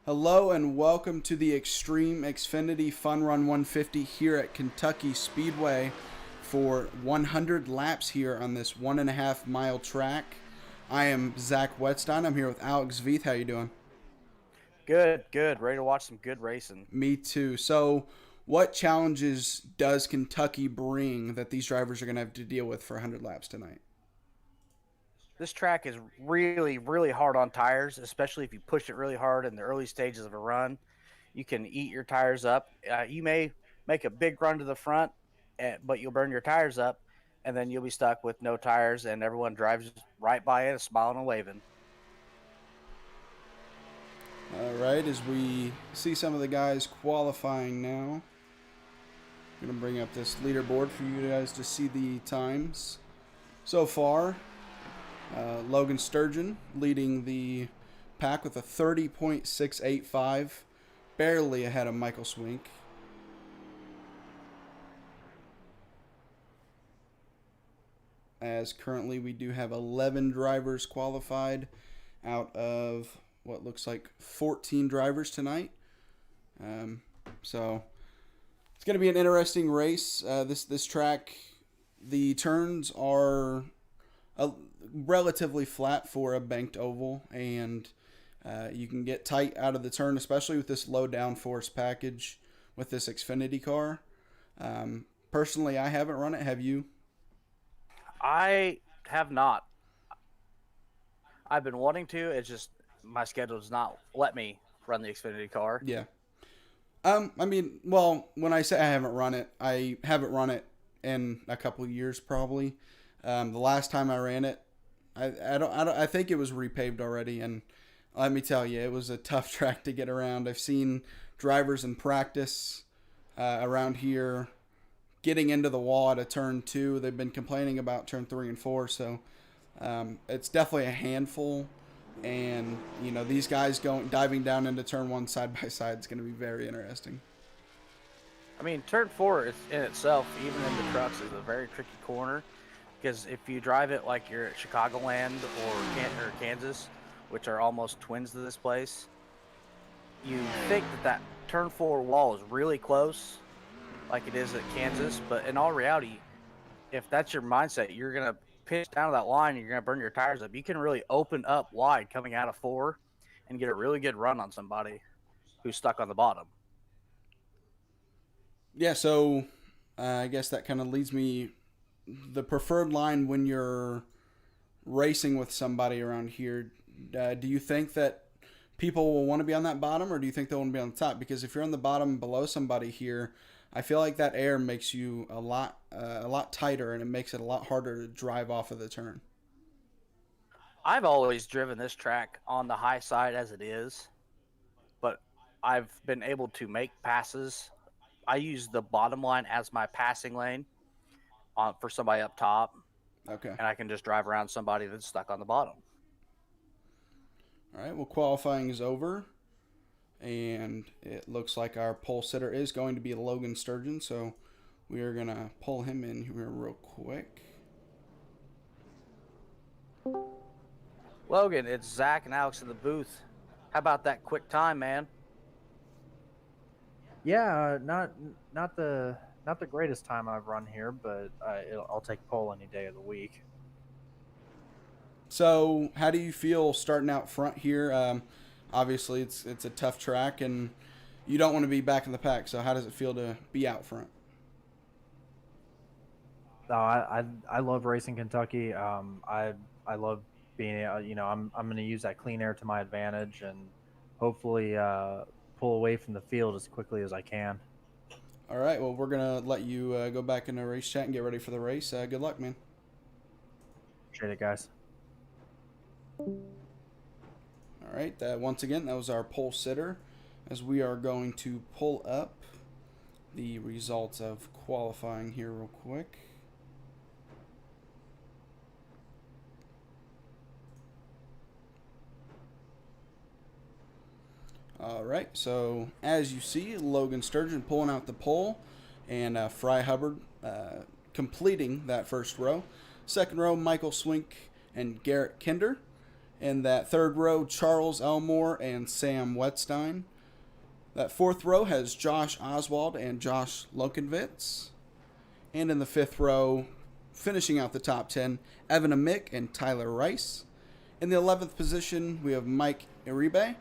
Hello and welcome to the Xtreme Xfinity Fun Run 150 here at Kentucky Speedway for 100 laps here on this 1.5 mile track. I am Zach Wetstein. I'm here with Alex Veith. How you doing? Good, good. Ready to watch some good racing. Me too. So, what challenges does Kentucky bring that these drivers are going to have to deal with for 100 laps tonight? This track is really, really hard on tires, especially if you push it really hard in the early stages of a run. You can eat your tires up. You may make a big run to the front, but you'll burn your tires up, and then you'll be stuck with no tires, and everyone drives right by it, smiling and waving. All right, as we see some of the guys qualifying now, I'm going to bring up this leaderboard for you guys to see the times so far. Logan Sturgeon leading the pack with a 30.685, barely ahead of Michael Swink. As currently we do have 11 drivers qualified out of what looks like 14 drivers tonight. So it's going to be an interesting race. This track, the turns are relatively flat for a banked oval, and you can get tight out of the turn, especially with this low downforce package with this Xfinity car. Personally, I haven't run it. Have you? I have not. I've been wanting to. It's just my schedule does not let me run the Xfinity car. Yeah. I mean, well, when I say I haven't run it in a couple of years probably. The last time I ran it, I think it was repaved already, and let me tell you, it was a tough track to get around. I've seen drivers in practice around here getting into the wall at a turn 2. They've been complaining about turn 3 and 4, so it's definitely a handful. And these guys diving down into turn 1 side by side is going to be very interesting. I mean, turn 4 is in itself, even in the trucks, is a very tricky corner. Because if you drive it like you're at Chicagoland or Kansas, which are almost twins to this place, you think that turn 4 wall is really close, like it is at Kansas. But in all reality, if that's your mindset, you're going to pitch down to that line, you're going to burn your tires up. You can really open up wide coming out of 4 and get a really good run on somebody who's stuck on the bottom. Yeah, so I guess that kind of leads me the preferred line when you're racing with somebody around here. Do you think that people will want to be on that bottom, or do you think they want to be on the top? Because if you're on the bottom below somebody here, I feel like that air makes you a lot tighter, and it makes it a lot harder to drive off of the turn. I've always driven this track on the high side as it is, but I've been able to make passes. I use the bottom line as my passing lane for somebody up top, Okay. and I can just drive around somebody that's stuck on the bottom. All right. Well, qualifying is over, and it looks like our pole sitter is going to be Logan Sturgeon. So we are gonna pull him in here real quick. Logan, it's Zach and Alex in the booth. How about that quick time, man? Yeah, not the greatest time I've run here, but I'll take pole any day of the week. So, how do you feel starting out front here? Obviously, it's a tough track, and you don't want to be back in the pack. So, how does it feel to be out front? No, I love racing Kentucky. I love being I'm going to use that clean air to my advantage and hopefully pull away from the field as quickly as I can. All right. Well, we're gonna let you go back into race chat and get ready for the race. Good luck, man. Appreciate it, guys. All right. Once again, that was our pole sitter, as we are going to pull up the results of qualifying here real quick. All right, so as you see, Logan Sturgeon pulling out the pole, and Fry Hubbard completing that first row. Second row, Michael Swink and Garrett Kinder. In that third row, Charles Elmore and Sam Wetstein. That fourth row has Josh Oswald and Josh Lokenvitz. And in the fifth row, finishing out the top 10, Evan Amick and Tyler Rice. In the 11th position, we have Mike Iribe.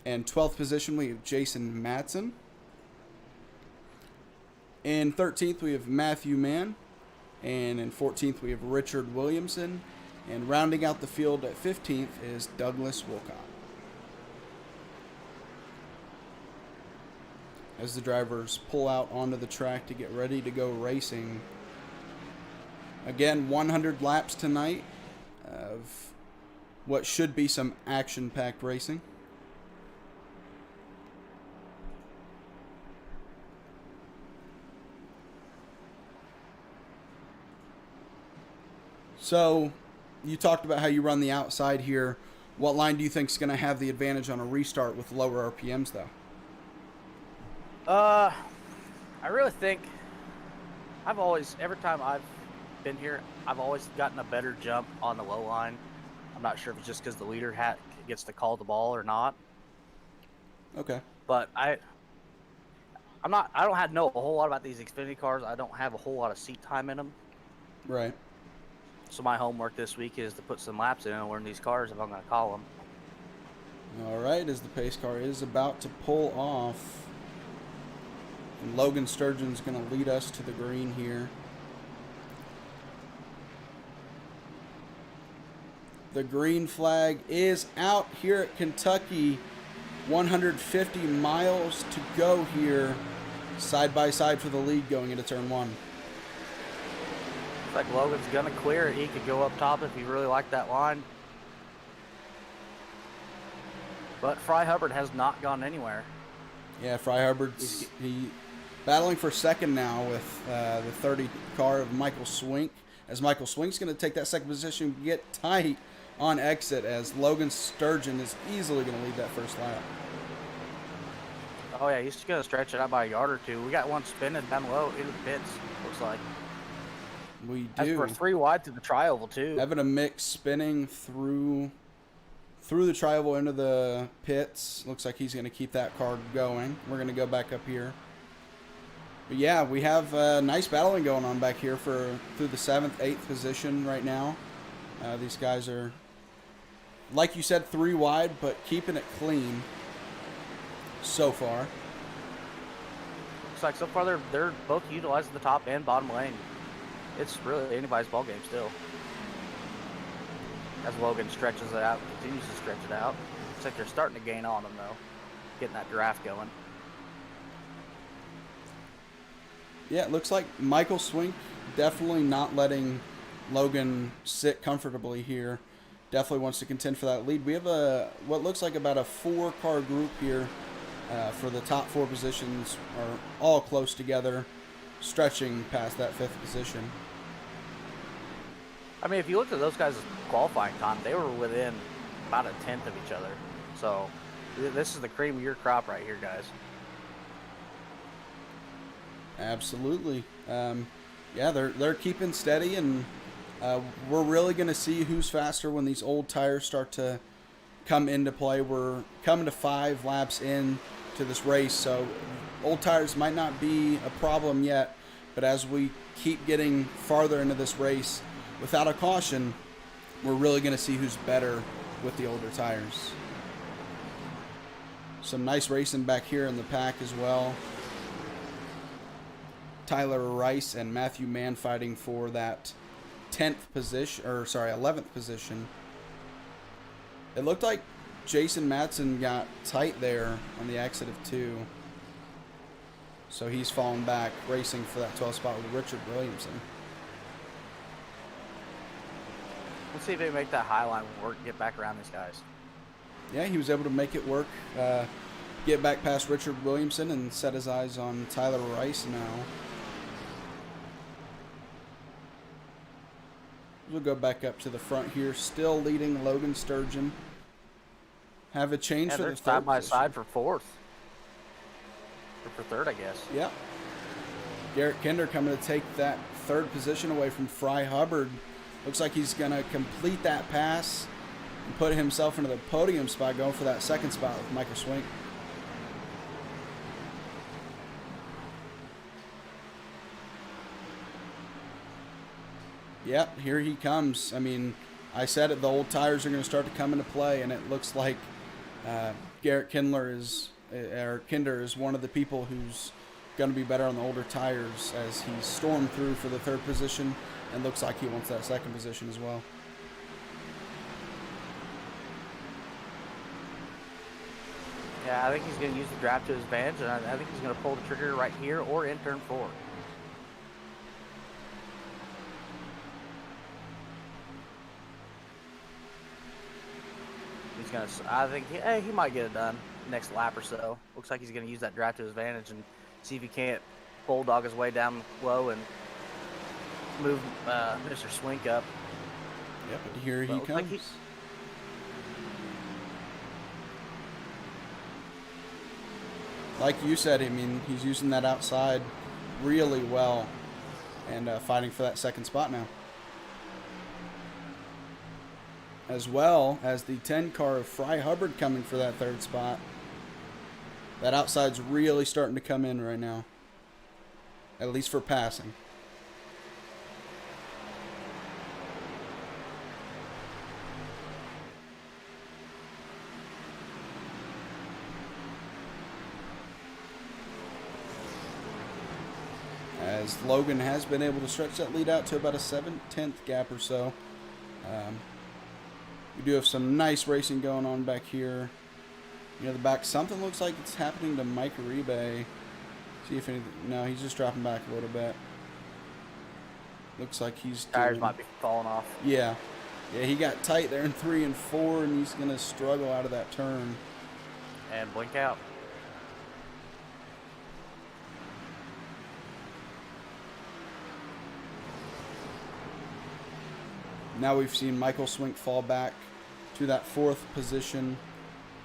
And 12th position, we have Jason Madsen. In 13th, we have Matthew Mann. And in 14th, we have Richard Williamson. And rounding out the field at 15th is Douglas Wilcott. As the drivers pull out onto the track to get ready to go racing. Again, 100 laps tonight of what should be some action-packed racing. So, you talked about how you run the outside here. What line do you think is going to have the advantage on a restart with lower RPMs, though? I really think every time I've been here, I've always gotten a better jump on the low line. I'm not sure if it's just because the leader gets to call the ball or not. Okay. But I don't know a whole lot about these Xfinity cars. I don't have a whole lot of seat time in them. Right. So my homework this week is to put some laps in and learn these cars if I'm going to call them. All right, as the pace car is about to pull off. And Logan Sturgeon's going to lead us to the green here. The green flag is out here at Kentucky. 150 miles to go here. Side by side for the lead going into turn one. Looks like Logan's going to clear it. He could go up top if he really liked that line. But Fry Hubbard has not gone anywhere. Yeah, Fry Hubbard's he battling for second now with the 30 car of Michael Swink. As Michael Swink's going to take that second position, get tight on exit as Logan Sturgeon is easily going to lead that first lap. Oh yeah, he's just going to stretch it out by a yard or two. We got one spinning down low into the pits, looks like. We do. As for 3 wide to the tri-oval too. Having a mix spinning through the tri-oval into the pits. Looks like he's going to keep that car going. We're going to go back up here. But yeah, we have nice battling going on back here through the 7th, 8th position right now. These guys are, like you said, 3 wide, but keeping it clean so far. Looks like so far they're both utilizing the top and bottom lane. It's really anybody's ball game still. As Logan stretches it out, continues to stretch it out. Looks like they're starting to gain on him though, getting that draft going. Yeah, it looks like Michael Swink definitely not letting Logan sit comfortably here. Definitely wants to contend for that lead. We have what looks like about a 4-car group here for the top 4 positions are all close together, stretching past that 5th position. I mean, if you looked at those guys' qualifying time, they were within about a 1/10 of each other. So this is the cream of your crop right here, guys. Absolutely. Yeah, they're keeping steady, and we're really going to see who's faster when these old tires start to come into play. We're coming to 5 laps in to this race, so old tires might not be a problem yet, but as we keep getting farther into this race without a caution, we're really going to see who's better with the older tires. Some nice racing back here in the pack as well. Tyler Rice and Matthew Mann fighting for that 11th position. It looked like Jason Madsen got tight there on the exit of 2. So he's fallen back, racing for that 12th spot with Richard Williamson. Let's see if they make that high line work, get back around these guys. Yeah, he was able to make it work, get back past Richard Williamson and set his eyes on Tyler Rice now. We'll go back up to the front here, still leading Logan Sturgeon. Have a change for the 3rd side by position. side for 4th. Or for 3rd, I guess. Yep. Garrett Kinder coming to take that 3rd position away from Fry Hubbard. Looks like he's going to complete that pass and put himself into the podium spot, going for that second spot with Michael Swink. Yep, here he comes. I mean, I said it, the old tires are going to start to come into play, and it looks like Garrett Kinder is one of the people who's going to be better on the older tires as he stormed through for the third position, and looks like he wants that second position as well. Yeah, I think he's going to use the draft to his advantage, and I think he's going to pull the trigger right here or in turn 4. He's going to, I think, he might get it done next lap or so. Looks like he's going to use that draft to his advantage and see if he can't bulldog his way down low and move Mr. Swink up. Yep, but here he comes. Like like you said, I mean, he's using that outside really well and fighting for that second spot now. As well as the 10 car of Fry Hubbard coming for that third spot. That outside's really starting to come in right now. At least for passing. As Logan has been able to stretch that lead out to about a 7/10 gap or so. We do have some nice racing going on back here. Near the back, something looks like it's happening to Mike Uribe. See if anything. No, he's just dropping back a little bit. Looks like he's tires might be falling off. Yeah, he got tight there in 3 and 4, and he's gonna struggle out of that turn. And blink out. Now we've seen Michael Swink fall back to that 4th position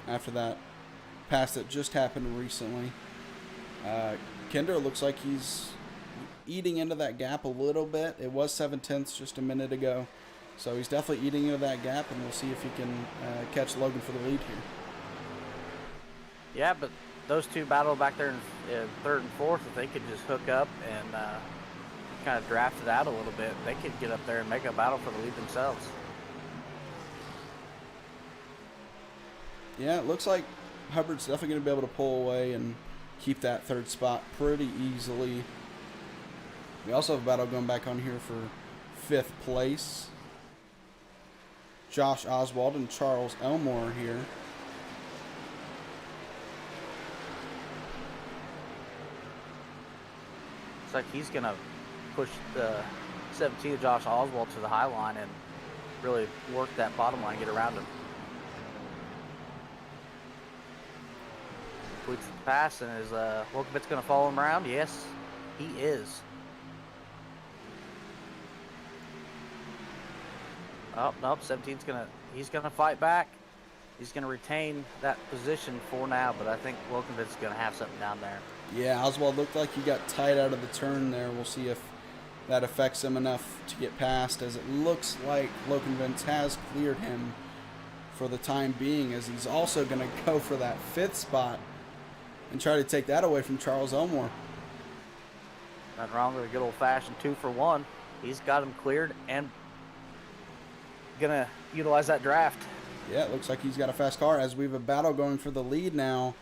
after that pass that just happened recently. Kinder looks like he's eating into that gap a little bit. It was 7/10 just a minute ago. So he's definitely eating into that gap, and we'll see if he can catch Logan for the lead here. Yeah, but those two battle back there in 3rd and 4th. If they could just hook up and kind of draft it out a little bit, they could get up there and make a battle for the lead themselves. Yeah, it looks like Hubbard's definitely going to be able to pull away and keep that 3rd spot pretty easily. We also have a battle going back on here for 5th place. Josh Oswald and Charles Elmore here. Looks like he's going to push the 17 of Josh Oswald to the high line and really work that bottom line, get around him. Completes the pass, and is Wilkovitz going to follow him around? Yes, he is. Oh, nope, 17's he's gonna fight back. He's gonna retain that position for now, but I think Wilkovitz is gonna have something down there. Yeah, Oswald looked like he got tight out of the turn there. We'll see if that affects him enough to get past, as it looks like Wilkovitz has cleared him for the time being, as he's also gonna go for that 5th spot and try to take that away from Charles Elmore. Nothing wrong with a good old-fashioned 2 for 1. He's got him cleared and gonna utilize that draft. Yeah, it looks like he's got a fast car as we have a battle going for the lead now.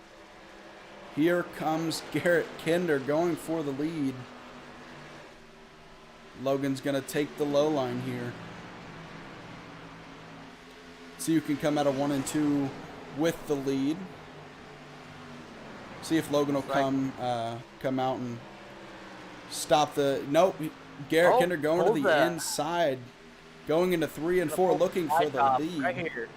Here comes Garrett Kinder going for the lead. Logan's gonna take the low line here. See who can come out of 1 and 2 with the lead. See if Logan will come out and stop the. Nope, Garrett Kinder going to the inside. Going into 3 and 4, looking for the lead. Right here.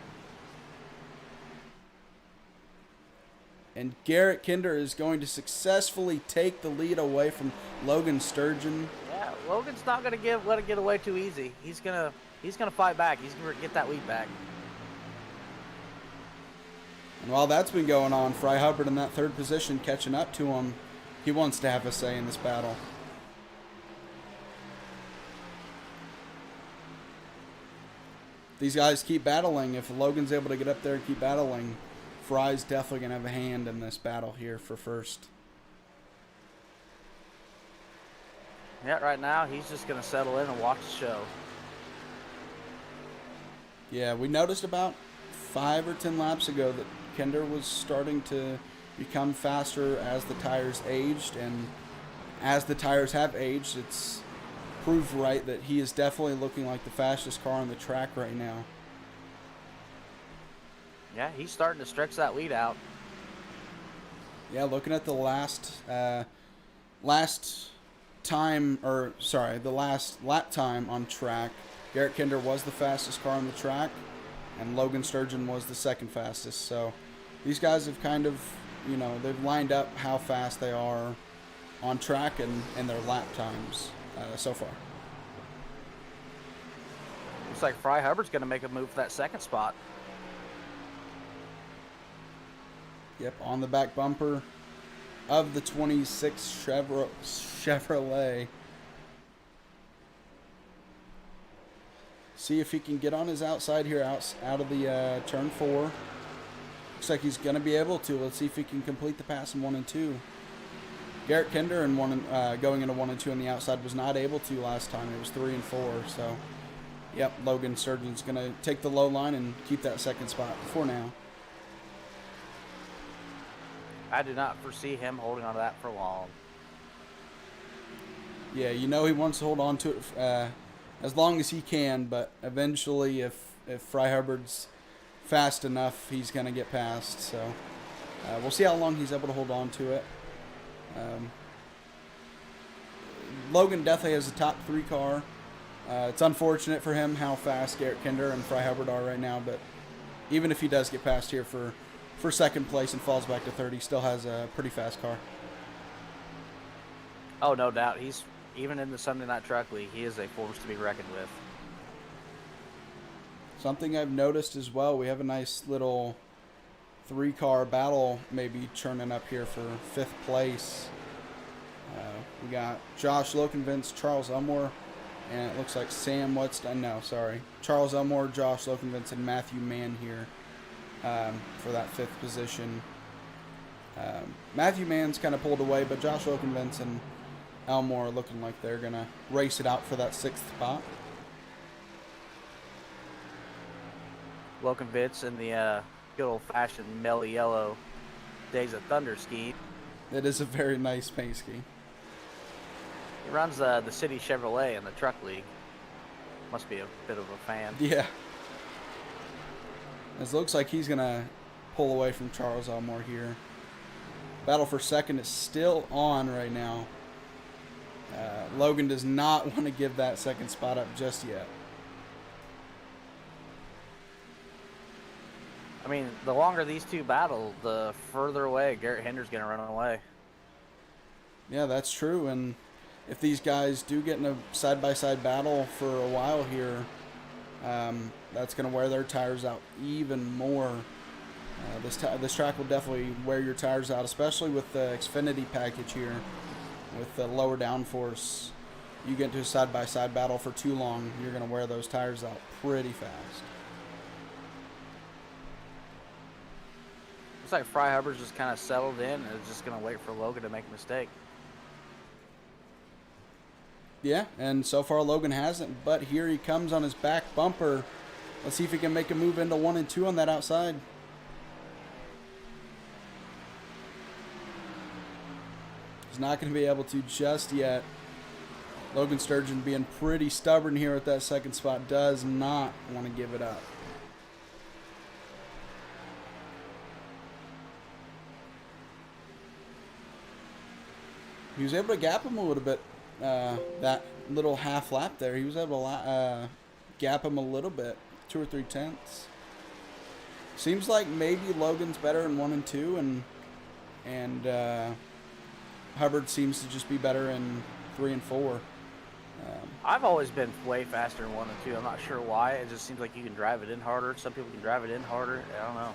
And Garrett Kinder is going to successfully take the lead away from Logan Sturgeon. Yeah, Logan's not gonna let it get away too easy. He's gonna fight back. He's gonna get that lead back. And while that's been going on, Fry Hubbard in that 3rd position catching up to him. He wants to have a say in this battle. these guys keep battling, if Logan's able to get up there and keep battling, Fry's definitely going to have a hand in this battle here for first. Yeah, right now he's just going to settle in and watch the show. Yeah, we noticed about 5 or 10 laps ago that Kinder was starting to become faster as the tires aged, and as the tires have aged, it's proved right that he is definitely looking like the fastest car on the track right now. Yeah, he's starting to stretch that lead out. Yeah, looking at the last lap time on track, Garrett Kinder was the fastest car on the track, and Logan Sturgeon was the second fastest. So these guys have kind of, they've lined up how fast they are on track and their lap times so far. Looks like Fry Hubbard's going to make a move for that second spot. Yep, on the back bumper of the 26 Chevrolet. See if he can get on his outside here, out of the turn 4. Looks like he's going to be able to. Let's see if he can complete the pass in 1 and 2. Garrett Kinder going into 1 and 2 on the outside was not able to last time. It was 3 and 4. So, yep, Logan Sturgeon's going to take the low line and keep that second spot for now. I do not foresee him holding on to that for long. Yeah, he wants to hold on to it as long as he can, but eventually if Fry Hubbard's fast enough, he's going to get past. So we'll see how long he's able to hold on to it. Logan definitely has a top 3 car. It's unfortunate for him how fast Garrett Kinder and Fry Hubbard are right now, but even if he does get past here for second place and falls back to third, he still has a pretty fast car. Oh, no doubt. He's, even in the Sunday Night Truck League, he is a force to be reckoned with. Something I've noticed as well, we have a nice little 3-car battle maybe churning up here for 5th place. We got Josh Lokenvince, Charles Elmore, and it looks like Charles Elmore, Josh Lokenvince, and Matthew Mann here for that 5th position. Matthew Mann's kind of pulled away, but Josh Lokenvince and Elmore are looking like they're going to race it out for that 6th spot. Lokenvitz in the good old-fashioned melly yellow Days of Thunder ski. It is a very nice paint ski. He runs the City Chevrolet in the Truck League. Must be a bit of a fan. Yeah. It looks like he's going to pull away from Charles Elmore here. Battle for second is still on right now. Logan does not want to give that second spot up just yet. I mean, the longer these two battle, the further away Garrett Hinder's going to run away. Yeah, that's true. And if these guys do get in a side-by-side battle for a while here, that's going to wear their tires out even more. This track will definitely wear your tires out, especially with the Xfinity package here. With the lower downforce, you get into a side-by-side battle for too long, you're going to wear those tires out pretty fast. Looks like Fry Hubbard's just kind of settled in and is just going to wait for Logan to make a mistake. Yeah, and so far Logan hasn't, but here he comes on his back bumper. Let's see if he can make a move into 1 and 2 on that outside. He's not going to be able to just yet. Logan Sturgeon being pretty stubborn here at that second spot, does not want to give it up. He was able to gap him a little bit, that little half lap there. He was able to gap him a little bit, 2 or 3 tenths. Seems like maybe Logan's better in 1 and 2, and Hubbard seems to just be better in 3 and 4. I've always been way faster in 1 and 2. I'm not sure why. It just seems like you can drive it in harder. Some people can drive it in harder. I don't know.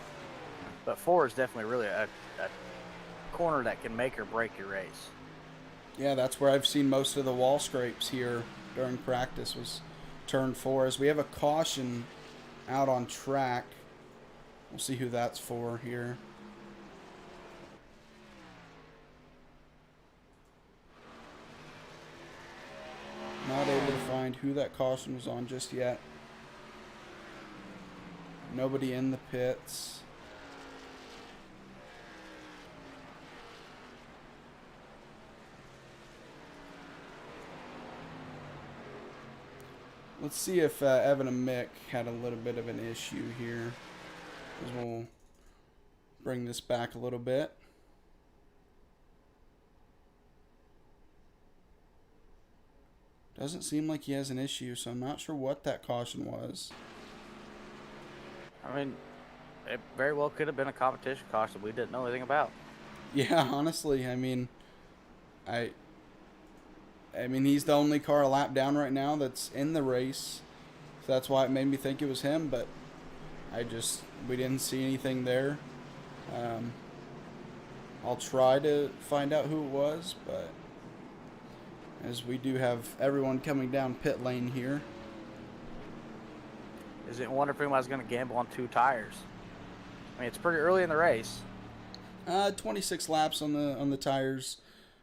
But 4 is definitely really a corner that can make or break your race. Yeah, that's where I've seen most of the wall scrapes here during practice was turn 4. As we have a caution out on track. We'll see who that's for here. Not able to find who that caution was on just yet. Nobody in the pits. Let's see if Evan and Mick had a little bit of an issue here. We'll bring this back a little bit. Doesn't seem like he has an issue, so I'm not sure what that caution was. I mean, it very well could have been a competition caution we didn't know anything about. Yeah, honestly, I mean, I mean, he's the only car a lap down right now that's in the race. So that's why it made me think it was him, but we didn't see anything there. I'll try to find out who it was, but as we do have everyone coming down pit lane here. Is it wonder if anybody's going to gamble on 2 tires? I mean, it's pretty early in the race. 26 laps on the tires.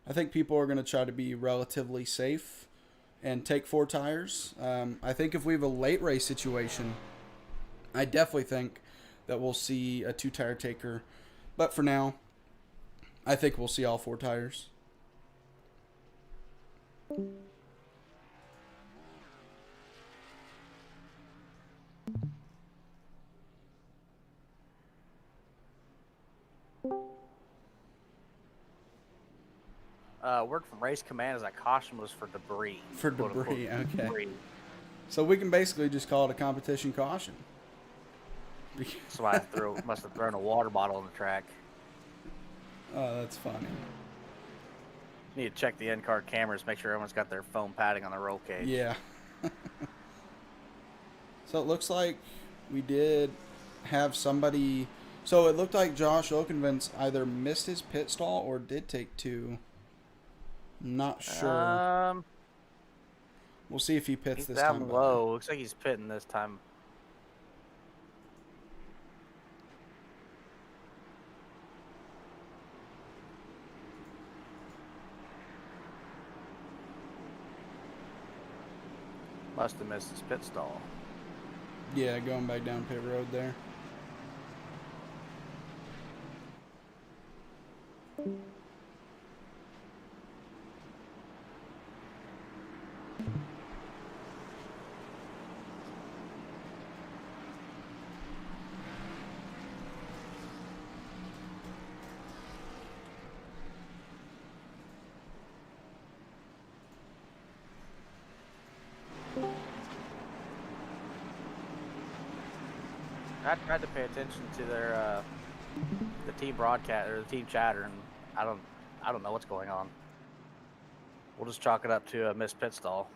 I think people are going to try to be relatively safe and take 4 tires. I think if we have a late race situation, I definitely think that we'll see a 2-tire taker. But for now, I think we'll see all 4 tires. Word from race command is that caution was for debris. For quote, debris, unquote, okay. Debris. So we can basically just call it a competition caution. Somebody must have thrown a water bottle on the track. Oh, that's funny. Need to check the in-car cameras, make sure everyone's got their foam padding on the roll cage. Yeah. So it looks like we did have somebody. So it looked like Josh Oakenvance either missed his pit stall or did take 2. Not sure. We'll see if he pits He's this down time. low. Looks like he's pitting this time. Must have missed his pit stall. Yeah, going back down pit road there. I tried to pay attention to their the team broadcast or the team chatter, and I don't know what's going on. We'll just chalk it up to a missed pit stall.